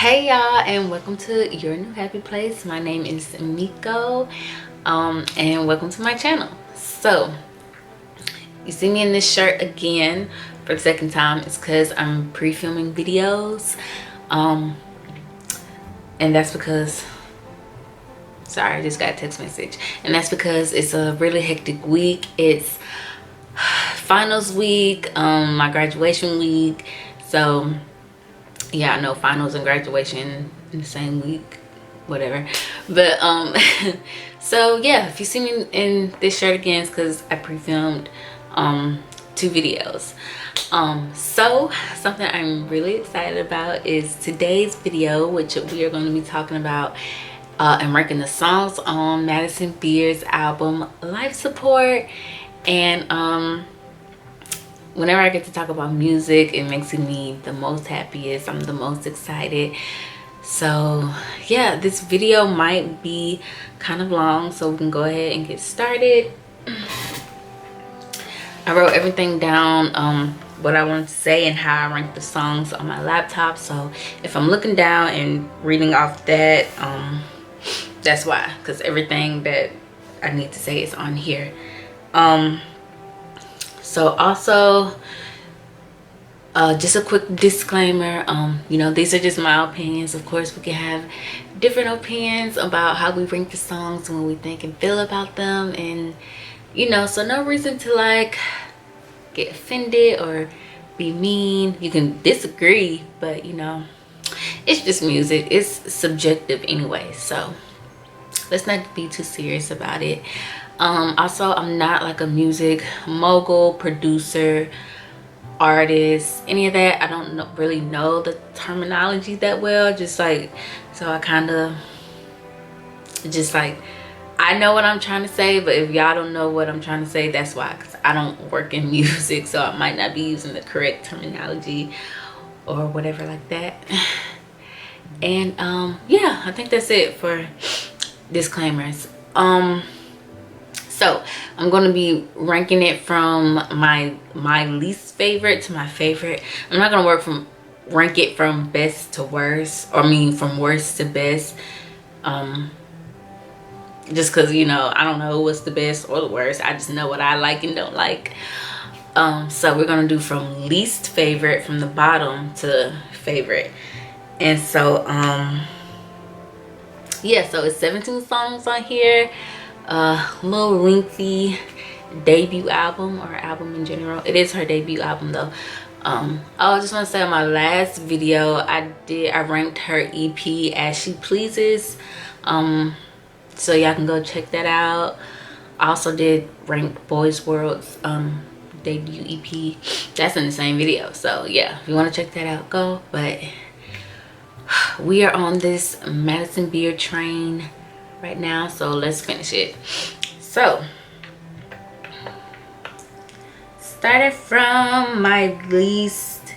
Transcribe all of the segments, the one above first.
Hey y'all, and welcome to your new happy place. My name is Miko, and welcome to my channel. So you see me in this shirt again for the second time. It's because I'm pre-filming videos, and that's because, sorry, I just got a text message, and that's because it's a really hectic week. It's finals week, my graduation week. So yeah, I know finals and graduation in the same week, whatever. But so yeah, if you see me in this shirt again, it's because I pre-filmed 2 videos. So something I'm really excited about is today's video, which we are going to be talking about and ranking the songs on Madison Beer's album Life Support. And whenever I get to talk about music, it makes me the most happiest. I'm the most excited. So yeah, this video might be kind of long, so we can go ahead and get started. I wrote everything down, what I wanted to say and how I ranked the songs on my laptop. So if I'm looking down and reading off that, that's why, because everything that I need to say is on here. So also, just a quick disclaimer, you know, these are just my opinions. Of course, we can have different opinions about how we rank the songs and what we think and feel about them. And, you know, so no reason to like get offended or be mean. You can disagree, but you know, it's just music. It's subjective anyway. So let's not be too serious about it. Also, I'm not like a music mogul, producer, artist, any of that. I don't really know the terminology that well. Just like, so I kind of just like, I know what I'm trying to say, but if y'all don't know what I'm trying to say, that's why, because I don't work in music, so I might not be using the correct terminology or whatever like that. And yeah, I think that's it for disclaimers. So I'm going to be ranking it from my least favorite to my favorite. I'm not going to rank it from best to worst, or I mean from worst to best, just because, you know, I don't know what's the best or the worst. I just know what I like and don't like. So we're going to do from least favorite, from the bottom to favorite. And so yeah, so it's 17 songs on here. A little lengthy debut album, or album in general. It is her debut album though. Oh, I just want to say, on my last video I ranked her EP As She Pleases, so y'all can go check that out. I also did rank Boys World's debut EP. That's in the same video, so yeah, if you want to check that out, go. But we are on this Madison Beer train right now, so let's finish it. So started from my least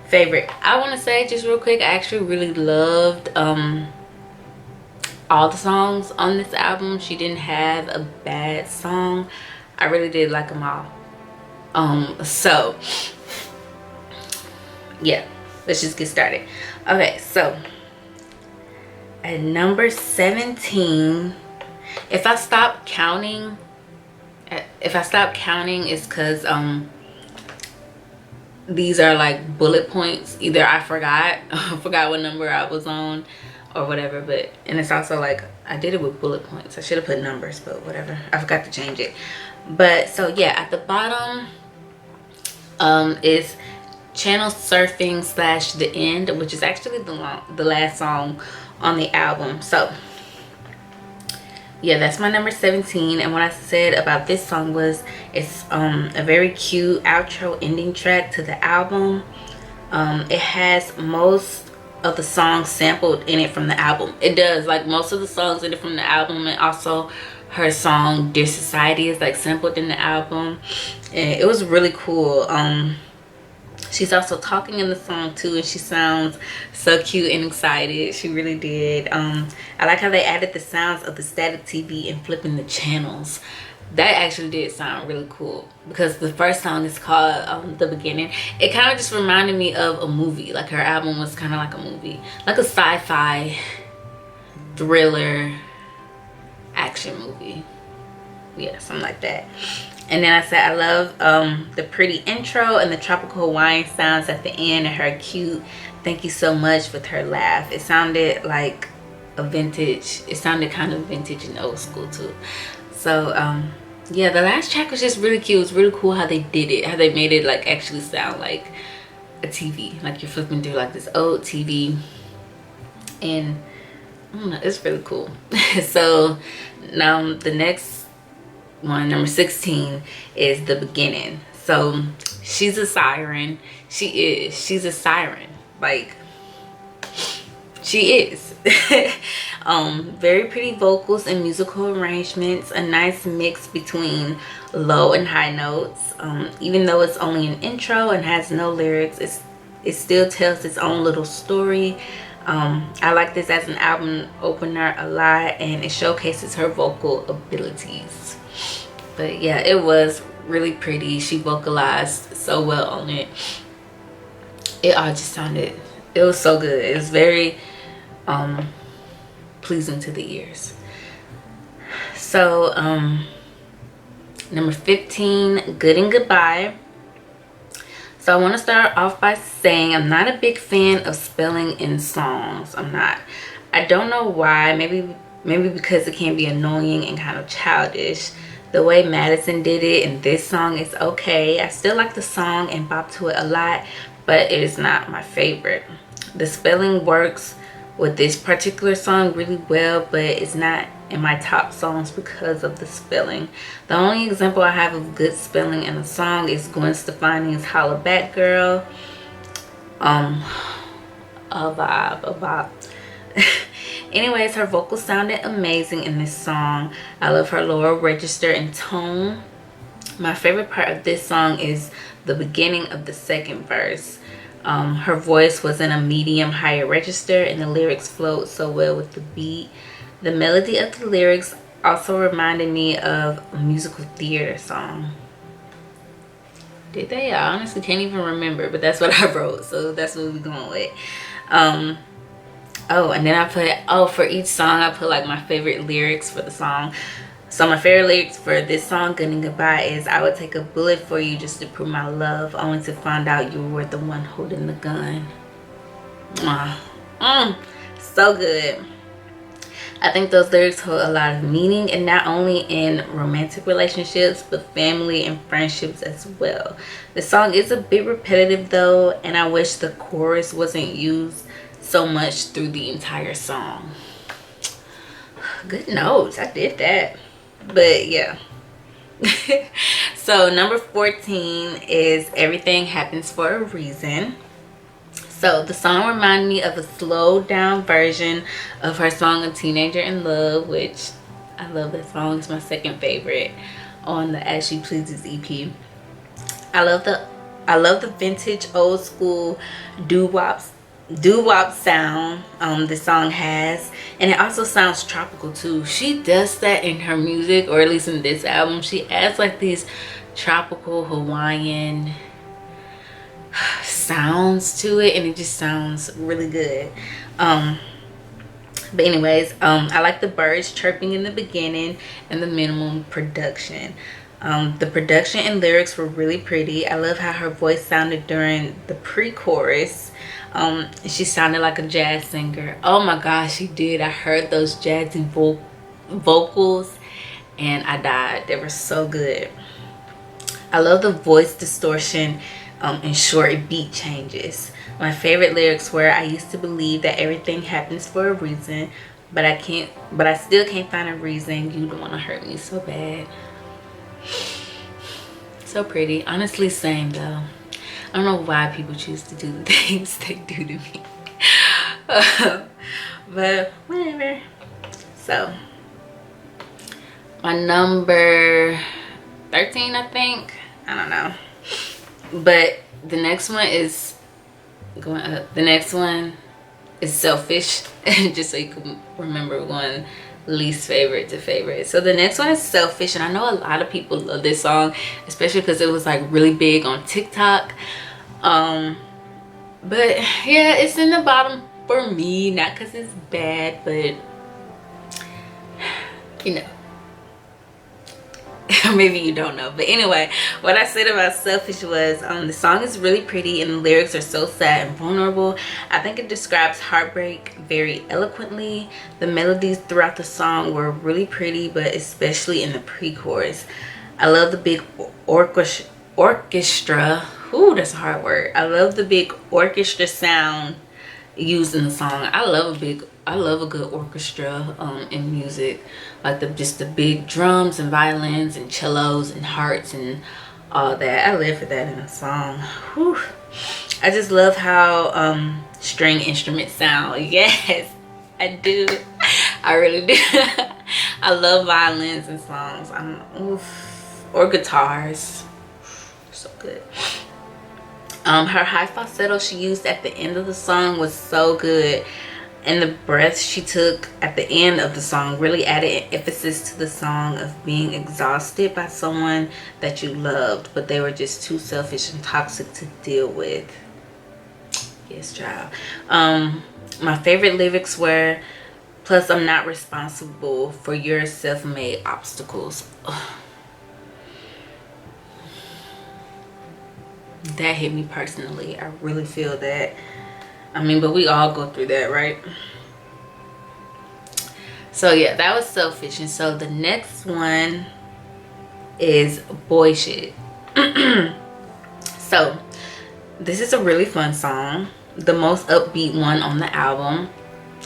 favorite, I want to say just real quick, I actually really loved all the songs on this album. She didn't have a bad song. I really did like them all. So yeah, let's just get started. Okay, so at number 17, if I stop counting, it's because these are like bullet points. Either I forgot what number I was on or whatever, but, and it's also like I did it with bullet points. I should have put numbers, but whatever, I forgot to change it. But so yeah, at the bottom is Channel Surfing / The End, which is actually the last song on the album. So yeah, that's my number 17. And what I said about this song was it's a very cute outro ending track to the album. It has most of the songs sampled in it from the album. It does, like most of the songs in it from the album, and also her song Dear Society is like sampled in the album, and it was really cool. She's also talking in the song too, and she sounds so cute and excited. She really did. I like how they added the sounds of the static TV and flipping the channels. that actually did sound really cool, because the first song is called The Beginning. It kind of just reminded me of a movie. Like her album was kind of like a movie, like a sci-fi thriller action movie. Yeah, something like that. And then I said I love the pretty intro and the tropical Hawaiian sounds at the end, and her cute thank you so much with her laugh. It sounded like a vintage, it sounded kind of vintage and old school too. So yeah, the last track was just really cute. It was really cool how they did it, how they made it like actually sound like a TV, like you're flipping through like this old TV. And I don't know, it's really cool. So now the next one, number 16, is The Beginning. So she's a siren. She's a siren, like she is. Very pretty vocals and musical arrangements, a nice mix between low and high notes. Even though it's only an intro and has no lyrics, it still tells its own little story. I like this as an album opener a lot, and it showcases her vocal abilities. But yeah, it was really pretty. She vocalized so well on it. It all just sounded, it was so good. It was very pleasing to the ears. So number 15, Good and Goodbye. So I want to start off by saying I'm not a big fan of spelling in songs. I'm not. I don't know why. Maybe because it can be annoying and kind of childish. The way Madison did it in this song is okay. I still like the song and bop to it a lot, but it is not my favorite. The spelling works with this particular song really well, but it's not in my top songs because of the spelling. The only example I have of good spelling in a song is Gwen Stefani's Holla Back Girl. A vibe. Anyways, her vocals sounded amazing in this song. I love her lower register and tone. My favorite part of this song is the beginning of the second verse. Her voice was in a medium higher register, and the lyrics flowed so well with the beat. The melody of the lyrics also reminded me of a musical theater song. Did they? I honestly can't even remember, but that's what I wrote, so that's what we're going with. Oh, and then I put, for each song I put like my favorite lyrics for the song. So my favorite lyrics for this song, Good and Goodbye, is I would take a bullet for you just to prove my love, only to find out you were the one holding the gun. So good. I think those lyrics hold a lot of meaning, and not only in romantic relationships, but family and friendships as well. The song is a bit repetitive though, and I wish the chorus wasn't used so much through the entire song. Good notes, I did that. But yeah. So number 14 is Everything Happens for a Reason. So the song reminded me of a slowed down version of her song A Teenager in Love, which I love that song. It's my second favorite on the As She Pleases EP. I love the vintage old school doo-wop sound the song has, and it also sounds tropical too. She does that in her music, or at least in this album. She adds like these tropical Hawaiian sounds to it, and it just sounds really good. But anyways, I like the birds chirping in the beginning and the minimum production. The production and lyrics were really pretty. I love how her voice sounded during the pre-chorus. She sounded like a jazz singer. Oh my gosh, she did. I heard those jazzy vocals and I died. They were so good. I love the voice distortion and short beat changes. My favorite lyrics were, I used to believe that everything happens for a reason, but I still can't find a reason you don't want to hurt me so bad. So pretty. Honestly, same though. I don't know why people choose to do the things they do to me. But whatever. So my number 13, I think. I don't know. But the next one is going up. The next one is Selfish. Just so you can remember, we're going least favorite to favorite. So the next one is Selfish, and I know a lot of people love this song, especially because it was like really big on TikTok. But yeah, it's in the bottom for me, not because it's bad, but you know, maybe you don't know. But anyway, what I said about Selfish was the song is really pretty and the lyrics are so sad and vulnerable. I think it describes heartbreak very eloquently. The melodies throughout the song were really pretty, but especially in the pre-chorus. I love the big orchestra. Ooh, that's a hard word. I love the big orchestra sound used in the song. I love a good orchestra in music, like just the big drums and violins and cellos and harps and all that. I live for that in a song. Whew. I just love how string instruments sound. Yes, I do. I really do. I love violins in songs. Or guitars. So good. Her high falsetto she used at the end of the song was so good, and the breath she took at the end of the song really added emphasis to the song of being exhausted by someone that you loved, but they were just too selfish and toxic to deal with. Yes, child. My favorite lyrics were, "Plus I'm not responsible for your self-made obstacles." Ugh. That hit me personally. I really feel that. I mean, but we all go through that, right? So yeah, that was Selfish. And so the next one is Boy Shit. So this is a really fun song, the most upbeat one on the album.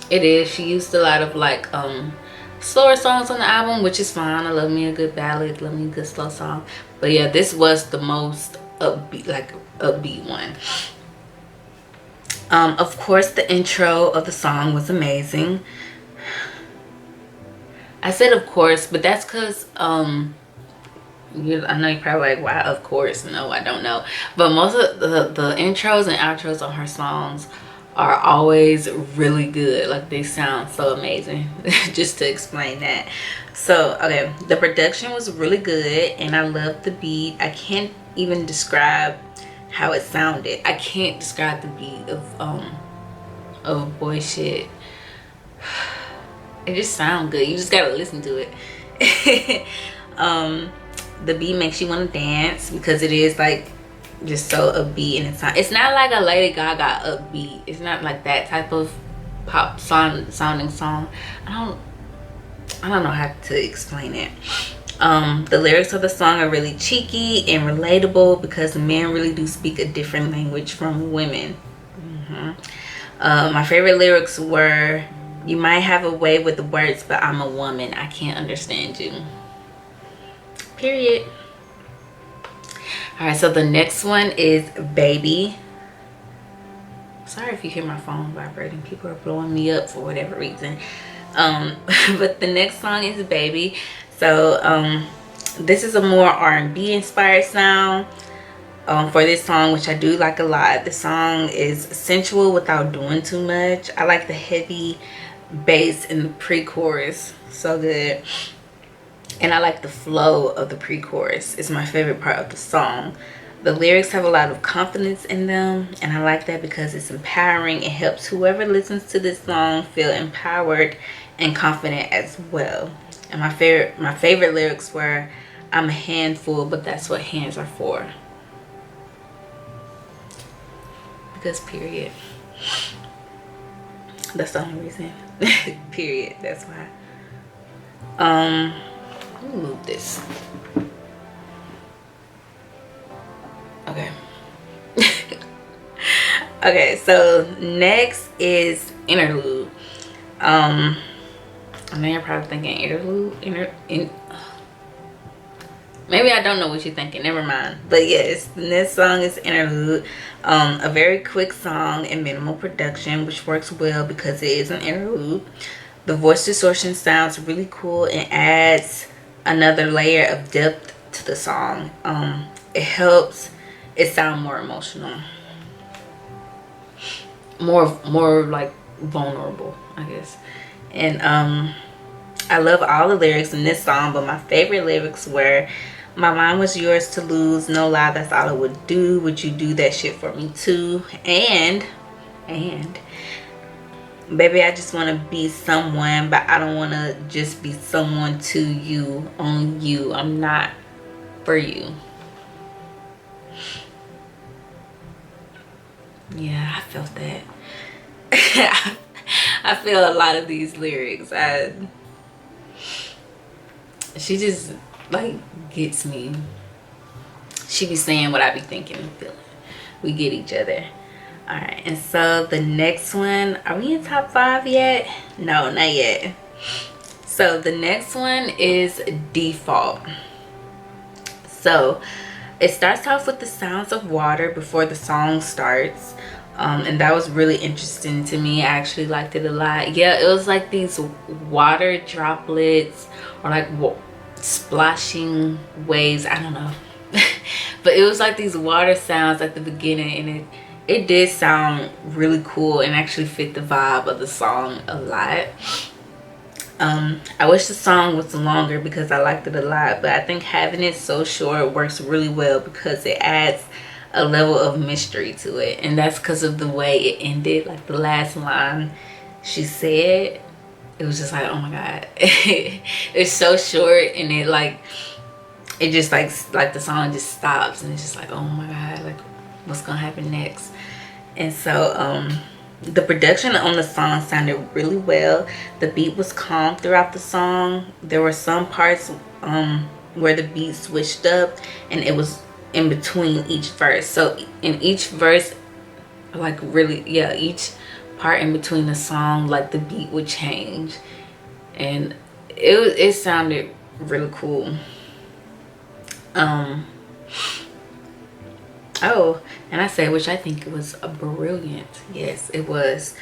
It is. She used a lot of like slower songs on the album, which is fine. I love me a good ballad, love me a good slow song. But yeah, this was the most upbeat one. Of course, the intro of the song was amazing. I said of course, but that's because I know you're probably like, why of course? No, I don't know. But most of the intros and outros on her songs are always really good. Like, they sound so amazing. Just to explain that. So okay, the production was really good and I love the beat. I can't even describe how it sounded. I can't describe the beat of Boy Shit. It just sounds good. You just gotta listen to it. The beat makes you want to dance because it is like just so upbeat, and it's not like a Lady Gaga upbeat. It's not like that type of pop sounding song. I don't know how to explain it. The lyrics of the song are really cheeky and relatable because men really do speak a different language from women. My favorite lyrics were, "You might have a way with the words, but I'm a woman. I can't understand you." Period. Alright, so the next one is Baby. Sorry if you hear my phone vibrating. People are blowing me up for whatever reason. But the next song is Baby. So this is a more R&B inspired sound for this song, which I do like a lot. The song is sensual without doing too much. I like the heavy bass in the pre-chorus. So good. And I like the flow of the pre-chorus. It's my favorite part of the song. The lyrics have a lot of confidence in them, and I like that because it's empowering. It helps whoever listens to this song feel empowered and confident as well. And my favorite lyrics were, "I'm a handful, but that's what hands are for." Because period. That's the only reason. Period. That's why. Let me move this. Okay. Okay, so next is Interlude. I know you're probably thinking Interlude. Maybe I don't know what you're thinking. Never mind. But yes, this song is Interlude. A very quick song and minimal production, which works well because it is an interlude. The voice distortion sounds really cool and adds another layer of depth to the song. It helps it sound more emotional, more like vulnerable, I guess. And I love all the lyrics in this song, but my favorite lyrics were, my mind was yours to lose, no lie, that's all I would do. Would you do that shit for me too? And baby, I just want to be someone, but I don't want to just be someone to you, on you. I'm not for you. Yeah, I felt that. I feel a lot of these lyrics. She just like gets me. She be saying what I be thinking and feeling. We get each other. All right, and so the next one, are we in top 5 yet? No, not yet. So the next one is Default. So it starts off with the sounds of water before the song starts. And that was really interesting to me. I actually liked it a lot. Yeah, it was like these water droplets or like splashing waves. I don't know. But it was like these water sounds at the beginning, and it did sound really cool and actually fit the vibe of the song a lot. I wish the song was longer because I liked it a lot, but I think having it so short works really well because it adds a level of mystery to it, and that's because of the way it ended. Like the last line she said, it was just like, oh my god. It's so short, and it just like the song just stops, and it's just like, oh my god, like what's gonna happen next? And so the production on the song sounded really well. The beat was calm throughout the song. There were some parts where the beat switched up, and it was in between each verse. So in each verse, like really, yeah, each part in between the song, like the beat would change, and it sounded really cool. Oh, and I said, which I think it was a brilliant. Yes, it was.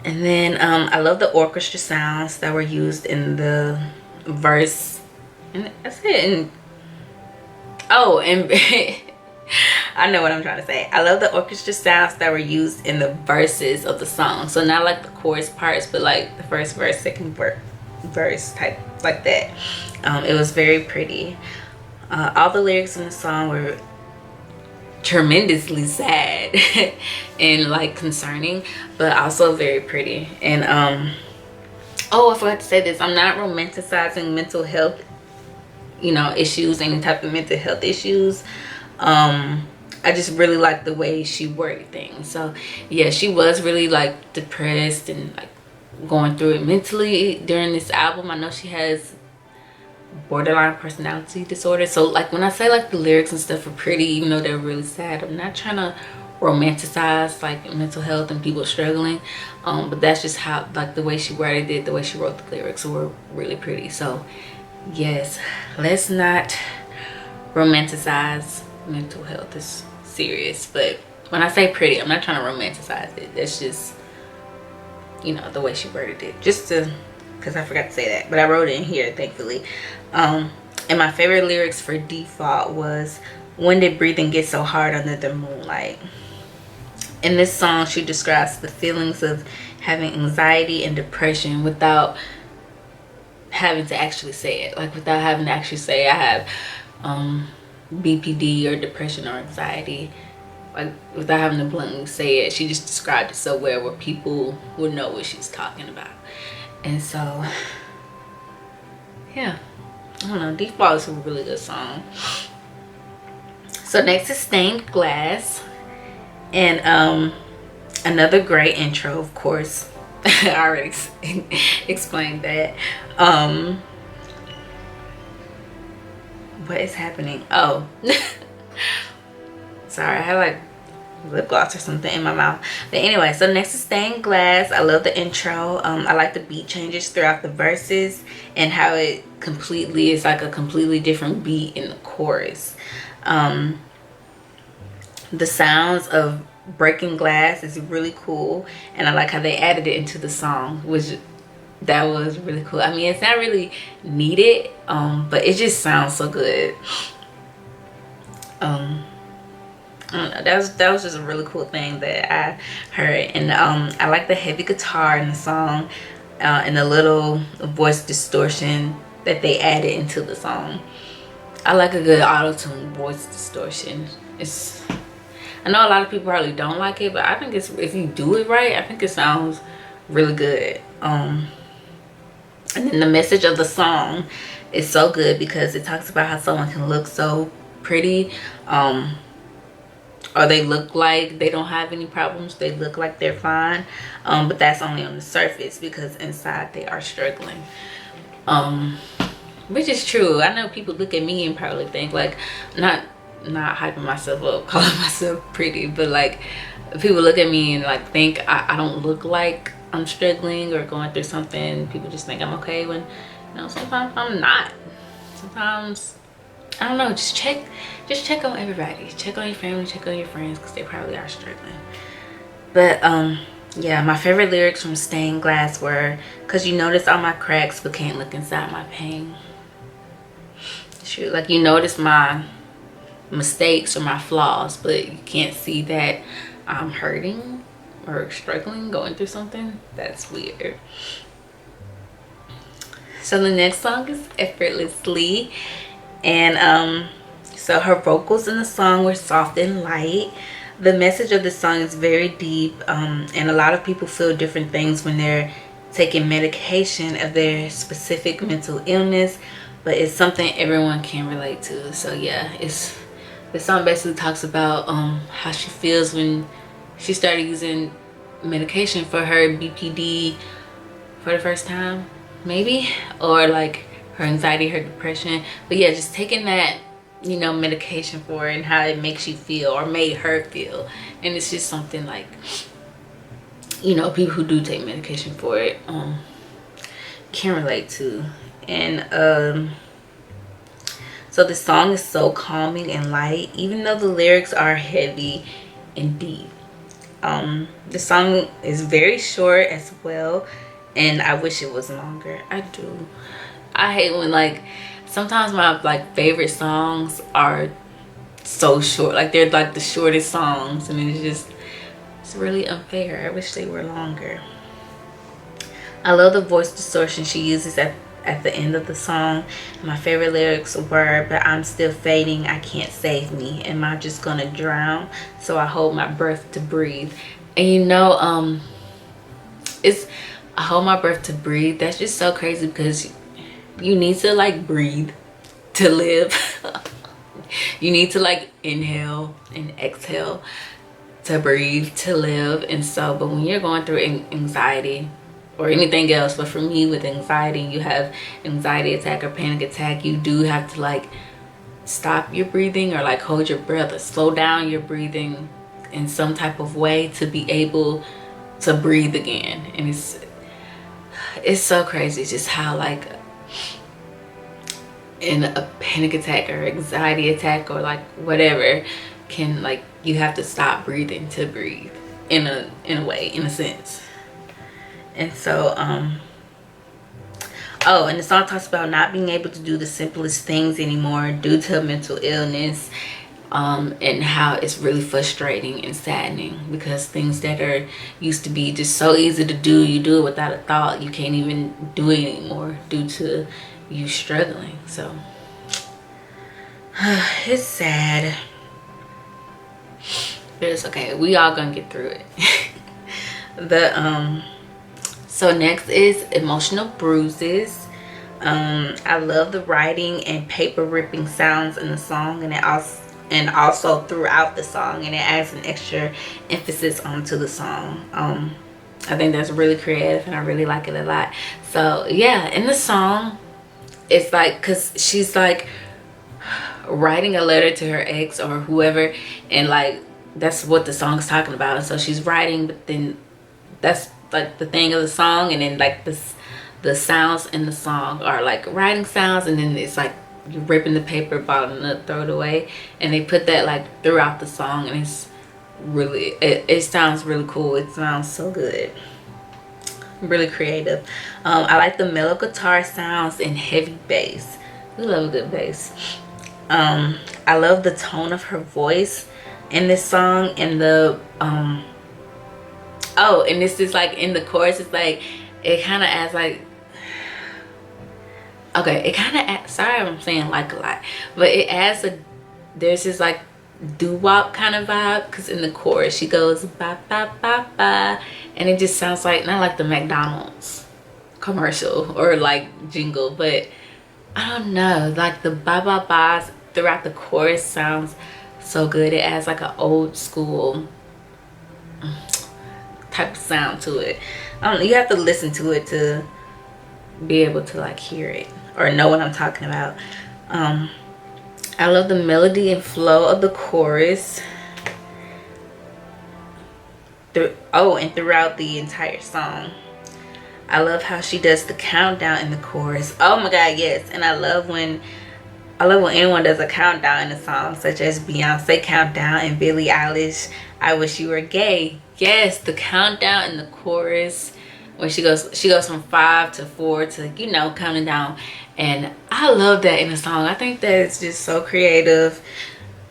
And then I love the orchestra sounds that were used in the verse. And that's it. And oh, and I know what I'm trying to say. I love the orchestra sounds that were used in the verses of the song. So not like the chorus parts, but like the first verse, second verse type, like that. It was very pretty. All the lyrics in the song were tremendously sad and like concerning, but also very pretty. And oh, I forgot to say this, I'm not romanticizing mental health, you know, issues, any type of mental health issues. I just really like the way she worded things. So yeah, she was really like depressed and like going through it mentally during this album. I know she has borderline personality disorder. So like when I say like the lyrics and stuff are pretty, even though they're really sad, I'm not trying to romanticize like mental health and people struggling, but that's just how, like the way she worded it, the way she wrote the lyrics were really pretty. So yes, let's not romanticize mental health. It's serious, but when I say pretty, I'm not trying to romanticize it. That's just, you know, the way she worded it, just to, because I forgot to say that, but I wrote it in here thankfully. And my favorite lyrics for Default was, when did breathing get so hard under the moonlight? In this song, she describes the feelings of having anxiety and depression without having to actually say it. Like without having to actually say I have BPD or depression or anxiety. Like without having to bluntly say it, she just described it so well where people would know what she's talking about. And so yeah, I don't know, Default is a really good song. So next is Stained Glass, and another great intro, of course. I already explained that. What is happening? Oh, sorry, I had like lip gloss or something in my mouth. But anyway, so next is Stained Glass. I love the intro. I like the beat changes throughout the verses and how it completely is like a completely different beat in the chorus. The sounds of breaking glass is really cool, and I like how they added it into the song, which that was really cool. I mean, it's not really needed, but it just sounds so good. I don't know, that was just a really cool thing that I heard. And I like the heavy guitar in the song. and a little voice distortion that they added into the song. I like a good auto-tune voice distortion. I know a lot of people probably don't like it, but I think if you do it right, I think it sounds really good. And then the message of the song is so good because it talks about how someone can look so pretty, or they look like they don't have any problems, they look like they're fine, but that's only on the surface, because inside they are struggling. Which is true. I know people look at me and probably think, like, not hyping myself up, calling myself pretty, but like, people look at me and like think I don't look like I'm struggling or going through something. People just think I'm okay, when, you know, sometimes I'm not. Sometimes, I don't know, just check on everybody. Check on your family, check on your friends, because they probably are struggling. But yeah, my favorite lyrics from Stained Glass were, "Cause you notice all my cracks but can't look inside my pain." Shoot, like, you notice my mistakes or my flaws, but you can't see that I'm hurting or struggling, going through something. That's weird. So the next song is Effortlessly, and so her vocals in the song were soft and light. The message of the song is very deep, and a lot of people feel different things when they're taking medication of their specific mental illness, but it's something everyone can relate to. So yeah, the song basically talks about how she feels when she started using medication for her BPD for the first time, maybe, or like her anxiety, her depression. But yeah, just taking that, you know, medication for it, and how it makes you feel, or made her feel. And it's just something, like, you know, people who do take medication for it can relate to. And so the song is so calming and light, even though the lyrics are heavy and deep. The song is very short as well, and I wish it was longer. I do. I hate when, like, sometimes my like favorite songs are so short, like they're like the shortest songs, and it's really unfair. I wish they were longer. I love the voice distortion she uses at the end of the song. My favorite lyrics were, "But I'm still fading, I can't save me. Am I just gonna drown? So I hold my breath to breathe." And you know, it's "I hold my breath to breathe." That's just so crazy, because you need to like breathe to live. You need to like inhale and exhale to breathe to live. And so, but when you're going through anxiety or anything else, but for me with anxiety, you have anxiety attack or panic attack, you do have to like stop your breathing, or like hold your breath, or slow down your breathing in some type of way to be able to breathe again. And it's so crazy just how, like, in a panic attack or anxiety attack or like whatever, can, like, you have to stop breathing to breathe in a way, in a sense. And so oh, and the song talks about not being able to do the simplest things anymore due to mental illness, and how it's really frustrating and saddening, because things that are used to be just so easy to do, you do it without a thought, you can't even do it anymore due to you struggling. So it's sad, but it's okay. We all gonna get through it. So next is Emotional Bruises. I love the writing and paper ripping sounds in the song, and also throughout the song, and it adds an extra emphasis onto the song. I think that's really creative, and I really like it a lot. So yeah, in the song, it's like, because she's like writing a letter to her ex or whoever, and like that's what the song's talking about. And so she's writing, but then that's like the thing of the song, and then like the sounds in the song are like writing sounds, and then it's like you're ripping the paper, bottling it up, throw it away, and they put that like throughout the song, and it's really, it sounds really cool. It sounds so good, really creative. I like the mellow guitar sounds and heavy bass. We love a good bass. I love the tone of her voice in this song, and the oh, and this is like in the chorus, it's like, it kind of adds like, okay, it kind of, sorry I'm saying like a lot, but it adds a, there's this like doo-wop kind of vibe, because in the chorus she goes ba ba ba ba, and it just sounds like, not like the McDonald's commercial or like jingle, but I don't know, like the ba ba ba's throughout the chorus sounds so good. It adds like an old school type of sound to it. I don't know, you have to listen to it to be able to like hear it or know what I'm talking about. I love the melody and flow of the chorus. And throughout the entire song. I love how she does the countdown in the chorus. Oh my god, yes. And I love when anyone does a countdown in a song, such as Beyonce countdown and Billie Eilish I Wish You Were Gay. Yes, the countdown in the chorus when she goes from 5 to 4 to, you know, counting down. And I love that in a song. I think that it's just so creative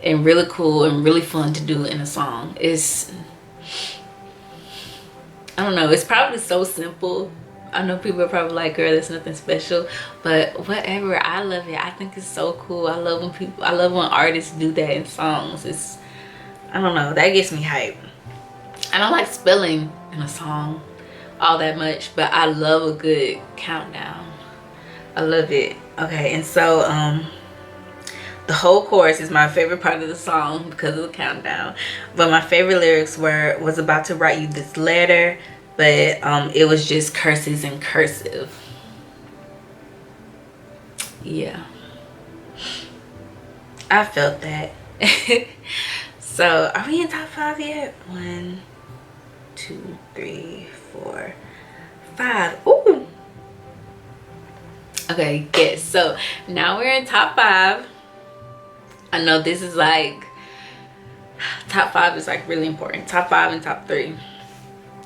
and really cool and really fun to do in a song. It's, I don't know, it's probably so simple. I know people are probably like, girl, there's nothing special, but whatever, I love it. I think it's so cool. I love when artists do that in songs. It's, I don't know, that gets me hype. I don't like spelling in a song all that much, but I love a good countdown. I love it. Okay, and so the whole chorus is my favorite part of the song because of the countdown, but my favorite lyrics was about to write you this letter, but it was just curses in cursive. Yeah, I felt that. So are we in top 5 yet? 1, 2, 3, 4, 5. Ooh. Okay, yes, so now we're in top 5. I know this is like, top 5 is like really important. Top 5 and top 3.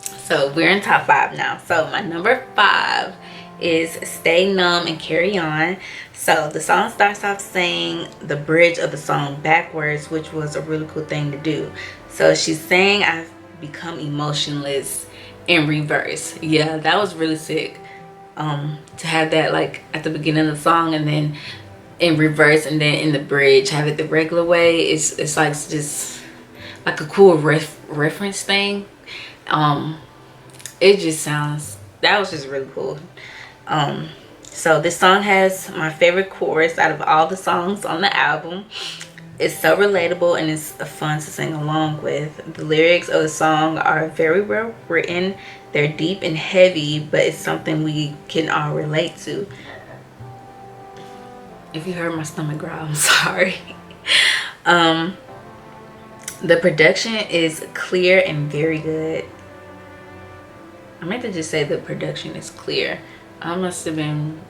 So we're in top 5 now. So my number 5 is Stay Numb and Carry On. So the song starts off saying the bridge of the song backwards, which was a really cool thing to do. So she's saying I've become emotionless in reverse. Yeah, that was really sick. To have that like at the beginning of the song and then in reverse, and then in the bridge have it the regular way. It's like just like a cool reference thing. It just sounds, that was just really cool. So this song has my favorite chorus out of all the songs on the album. It's so relatable and it's fun to sing along with. The lyrics of the song are very well written. They're deep and heavy, but it's something we can all relate to. If you heard my stomach growl, I'm sorry. The production is clear and very good. I meant to just say the production is clear. I must have been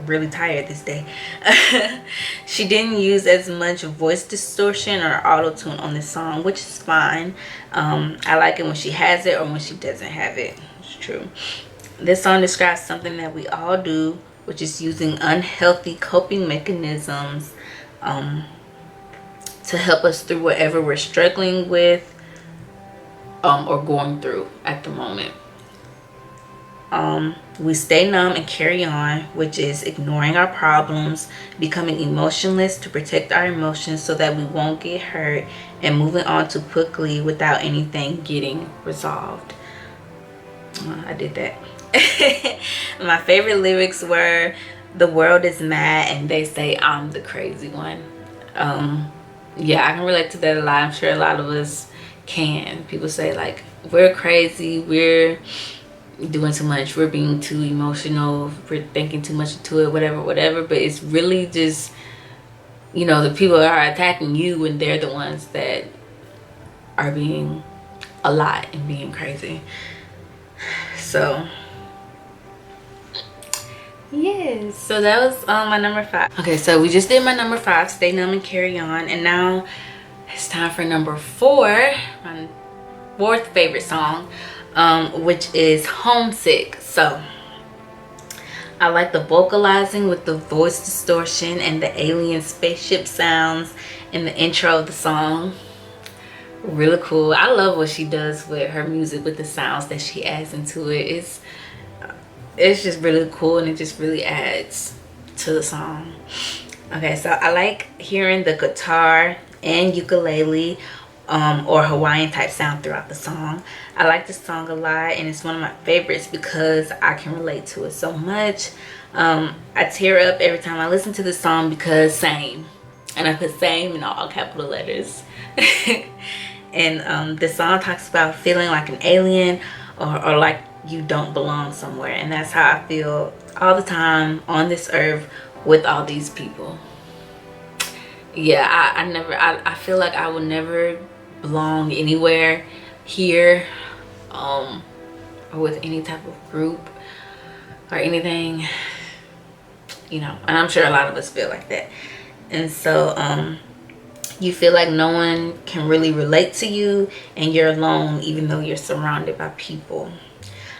really tired this day. She didn't use as much voice distortion or auto-tune on this song, which is fine. I like it when she has it or when she doesn't have it. It's true. This song describes something that we all do, which is using unhealthy coping mechanisms to help us through whatever we're struggling with or going through at the moment. We stay numb and carry on, which is ignoring our problems, becoming emotionless to protect our emotions so that we won't get hurt, and moving on too quickly without anything getting resolved. I did that. My favorite lyrics were, the world is mad and they say I'm the crazy one. Yeah, I can relate to that a lot. I'm sure a lot of us can. People say like, we're crazy, we're doing too much, we're being too emotional, we're thinking too much into it, whatever. But it's really just, you know, the people that are attacking you when they're the ones that are being a lot and being crazy. So yes, so that was my number 5. Okay, so we just did my number 5, Stay Numb and Carry On, and now it's time for number 4, my 4th favorite song, which is Homesick. So I like the vocalizing with the voice distortion and the alien spaceship sounds in the intro of the song. Really cool. I love what she does with her music, with the sounds that she adds into it. it's just really cool, and it just really adds to the song. Okay, so I like hearing the guitar and ukulele or Hawaiian type sound throughout the song. I like this song a lot, and it's one of my favorites because I can relate to it so much. I tear up every time I listen to this song because same, and I put same in all capital letters. And this song talks about feeling like an alien, or like you don't belong somewhere, and that's how I feel all the time on this earth with all these people. Yeah, I feel like I would never belong anywhere here, or with any type of group or anything, you know. And I'm sure a lot of us feel like that. And so you feel like no one can really relate to you, and you're alone even though you're surrounded by people.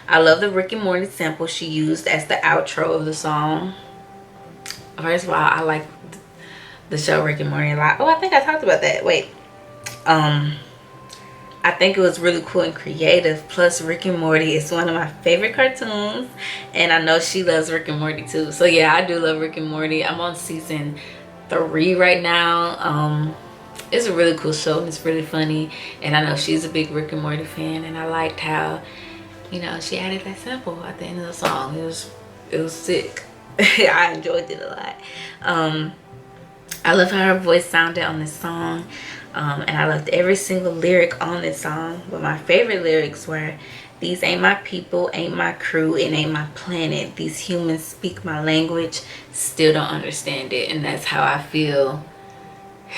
I love the Rick and Morty sample she used as the outro of the song. First of all, I like the show Rick and Morty a lot. Oh, I think I talked about that. Wait. I think it was really cool and creative. Plus, Rick and Morty is one of my favorite cartoons, and I know she loves Rick and Morty too. So yeah, I do love Rick and Morty. I'm on season 3 right now. It's a really cool show, and it's really funny, and I know she's a big Rick and Morty fan, and I liked how, you know, she added that sample at the end of the song. It was sick. I enjoyed it a lot. I love how her voice sounded on this song, and I loved every single lyric on this song. But my favorite lyrics were, "These ain't my people, ain't my crew, it ain't my planet. These humans speak my language, still don't understand it." And that's how I feel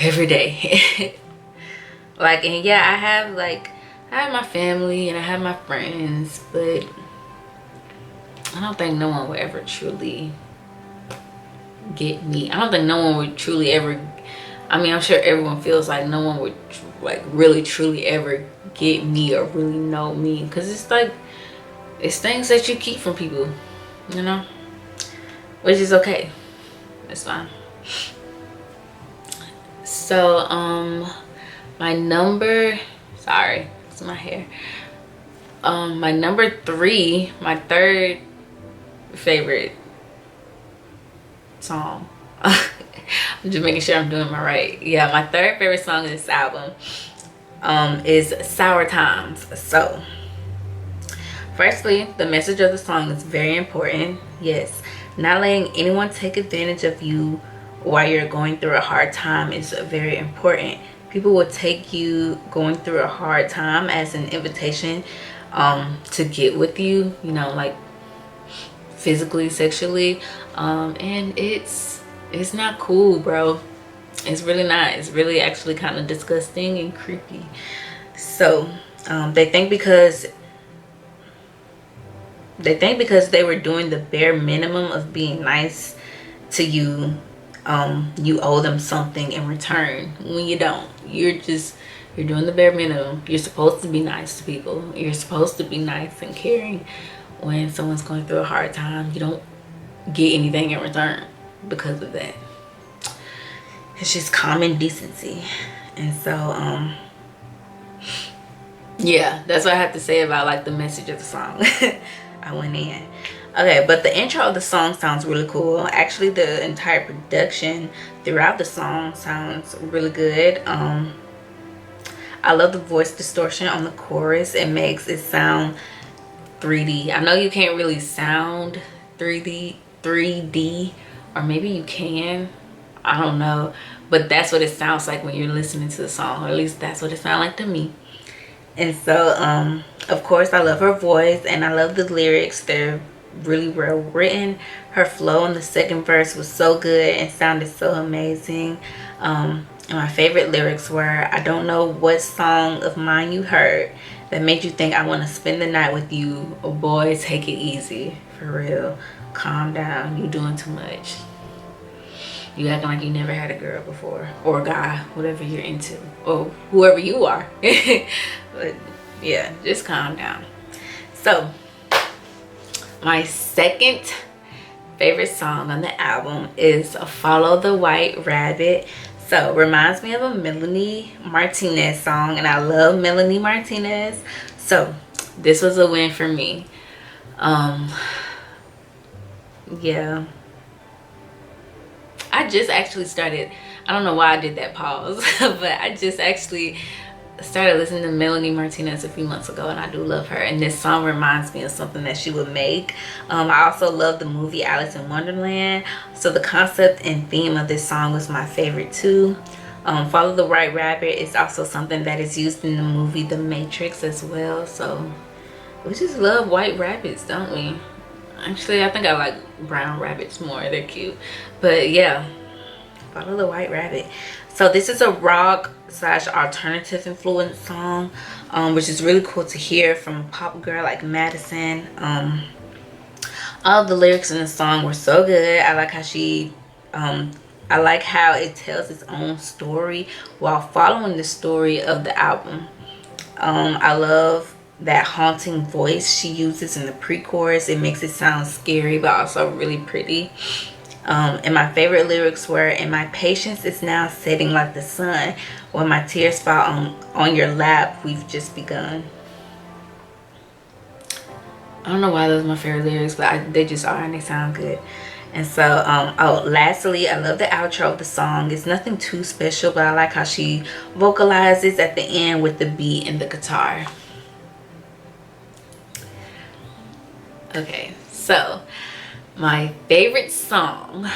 every day. Like, and yeah, I have my family and I have my friends, but I don't think no one will ever truly get me. I don't think no one would truly ever, I mean, I'm sure everyone feels like no one would like really truly ever get me or really know me, because it's like, it's things that you keep from people, you know, which is okay. It's fine. So my number, sorry, it's my hair. My number 3, my third favorite song. I'm just making sure I'm doing my right. Yeah, my third favorite song in this album is Sour Times. So firstly, the message of the song is very important. Yes, not letting anyone take advantage of you while you're going through a hard time is very important. People will take you going through a hard time as an invitation to get with you, you know, like physically, sexually, and it's not cool, bro. It's really not. It's really actually kind of disgusting and creepy. So they think because they were doing the bare minimum of being nice to you, you owe them something in return, when you don't. You're doing the bare minimum. You're supposed to be nice to people. You're supposed to be nice and caring. When someone's going through a hard time, you don't get anything in return because of that. It's just common decency. And so yeah, that's what I have to say about like the message of the song. I went in. Okay, but the intro of the song sounds really cool. Actually, the entire production throughout the song sounds really good. I love the voice distortion on the chorus. It makes it sound 3D. I know you can't really sound 3D, or maybe you can. I don't know, but that's what it sounds like when you're listening to the song, or at least that's what it sounds like to me. And so of course I love her voice, and I love the lyrics. They're really well written. Her flow in the second verse was so good and sounded so amazing. And my favorite lyrics were, "I don't know what song of mine you heard that made you think I want to spend the night with you. Oh boy, take it easy. For real. Calm down. You doing too much. You acting like you never had a girl before, or a guy, whatever you're into, or whoever you are." But yeah, just calm down. So my second favorite song on the album is "Follow the White Rabbit." So reminds me of a Melanie Martinez song, and I love Melanie Martinez. So this was a win for me. Yeah, I just actually started, I don't know why I did that pause, but I just actually started listening to Melanie Martinez a few months ago, and I do love her, and this song reminds me of something that she would make. I also love the movie Alice in Wonderland, so the concept and theme of this song was my favorite too. Follow the White Rabbit is also something that is used in the movie The Matrix as well, so we just love white rabbits, don't we? Actually, I think I like brown rabbits more. They're cute. But yeah, follow the White Rabbit. So this is a rock slash alternative influence song, which is really cool to hear from a pop girl like Madison. All of the lyrics in the song were so good. I like how I like how it tells its own story while following the story of the album. I love that haunting voice she uses in the pre-chorus. It makes it sound scary but also really pretty. And my favorite lyrics were, "And my patience is now setting like the sun. When my tears fall on your lap, we've just begun." I don't know why those are my favorite lyrics, but they just are, and they sound good. And so, oh, lastly, I love the outro of the song. It's nothing too special, but I like how she vocalizes at the end with the beat and the guitar. Okay, so my favorite song,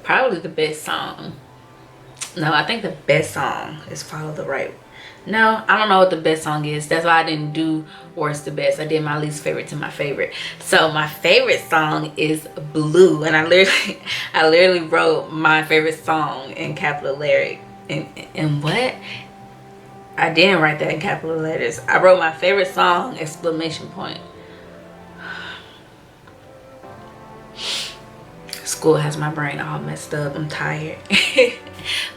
probably the best song. No, I think the best song is Follow the Right. No, I don't know what the best song is. That's why I didn't do worst to best. I did my least favorite to my favorite. So my favorite song is Blue, and I literally wrote my favorite song in capital letters. And what? I didn't write that in capital letters. I wrote my favorite song exclamation point. School has my brain all messed up. I'm tired.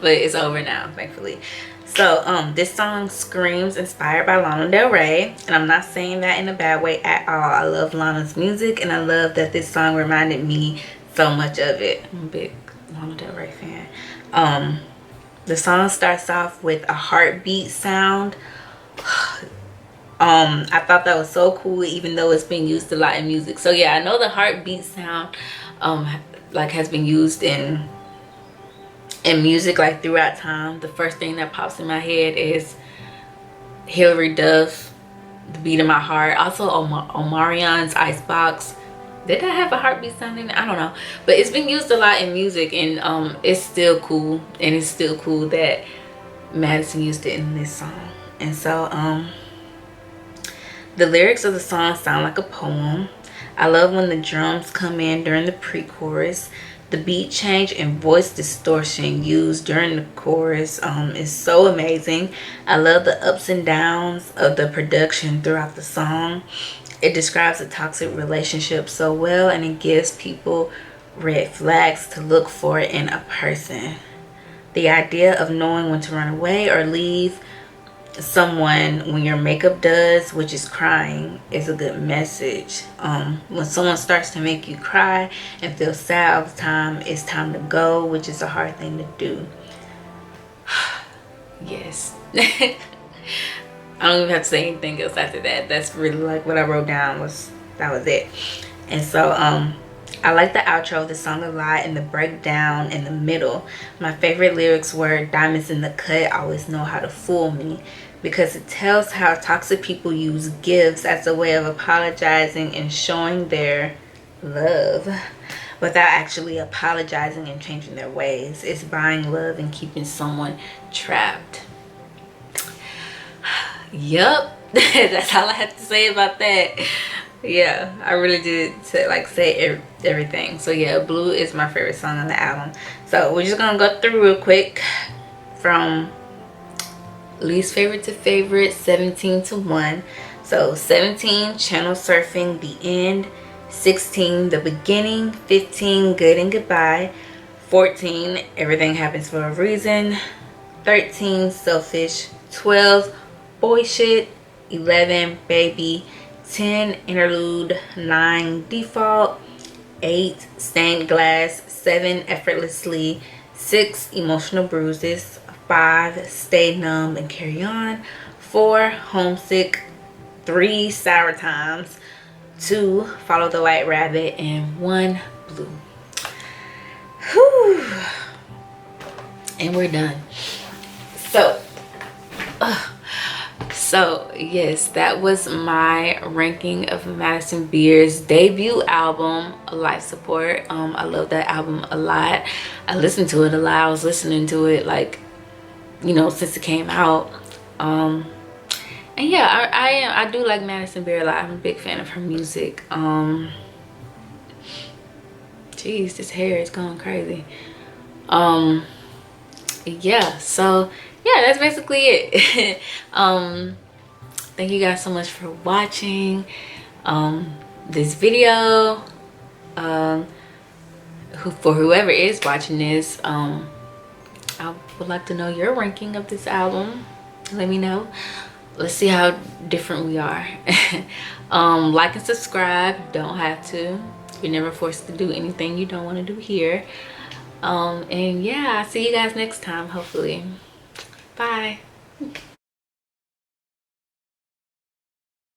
But it's over now, thankfully. So this song screams inspired by Lana Del Rey, and I'm not saying that in a bad way at all. I love Lana's music, and I love that this song reminded me so much of it. I'm a big Lana Del Rey fan. The song starts off with a heartbeat sound. I thought that was so cool, even though it's been used a lot in music. So yeah, I know the heartbeat sound like has been used in music like throughout time. The first thing that pops in my head is Hilary Duff, The Beat of My Heart. Also Omarion's Icebox. Did that have a heartbeat sound in it? I don't know, but it's been used a lot in music, and it's still cool. And it's still cool that Madison used it in this song. And so the lyrics of the song sound like a poem. I love when the drums come in during the pre-chorus. The beat change and voice distortion used during the chorus is so amazing. I love the ups and downs of the production throughout the song. It describes a toxic relationship so well, and it gives people red flags to look for in a person. The idea of knowing when to run away or leave someone when your makeup does, which is crying, is a good message. When someone starts to make you cry and feel sad all the time, it's time to go, which is a hard thing to do. Yes. I don't even have to say anything else after that. That's really like what I wrote down. That was it. And so I like the outro of the song a lot, and the breakdown in the middle. My favorite lyrics were, "Diamonds in the cut always know how to fool me," because it tells how toxic people use gifts as a way of apologizing and showing their love without actually apologizing and changing their ways. It's buying love and keeping someone trapped. Yup. That's all I have to say about that. Yeah, I really did say everything. So yeah, Blue is my favorite song on the album. So we're just gonna go through real quick from least favorite to favorite, 17 to 1. So 17, Channel Surfing, The End. 16, The Beginning. 15, Good and Goodbye. 14, Everything Happens for a Reason. 13, Selfish. 12, Boy Shit. 11, Baby. 10, Interlude. 9, Default. 8, Stained Glass. 7, Effortlessly. 6, Emotional Bruises. 5, Stay Numb and Carry On. 4, Homesick. 3, Sour Times. 2 Follow the White Rabbit, and 1 Blue. Whew. And we're done. So yes, that was my ranking of Madison Beer's debut album, Life Support. I love that album a lot. I listened to it a lot. I was listening to it, like, you know, since it came out. And yeah, I do like Madison Beer a lot. I'm a big fan of her music. Jeez, this hair is going crazy. Yeah, so yeah, that's basically it. Thank you guys so much for watching this video. For whoever is watching this, I would like to know your ranking of this album. Let me know. Let's see how different we are. Like and subscribe. Don't have to. You're never forced to do anything you don't want to do here. And yeah, I'll see you guys next time, hopefully. Bye.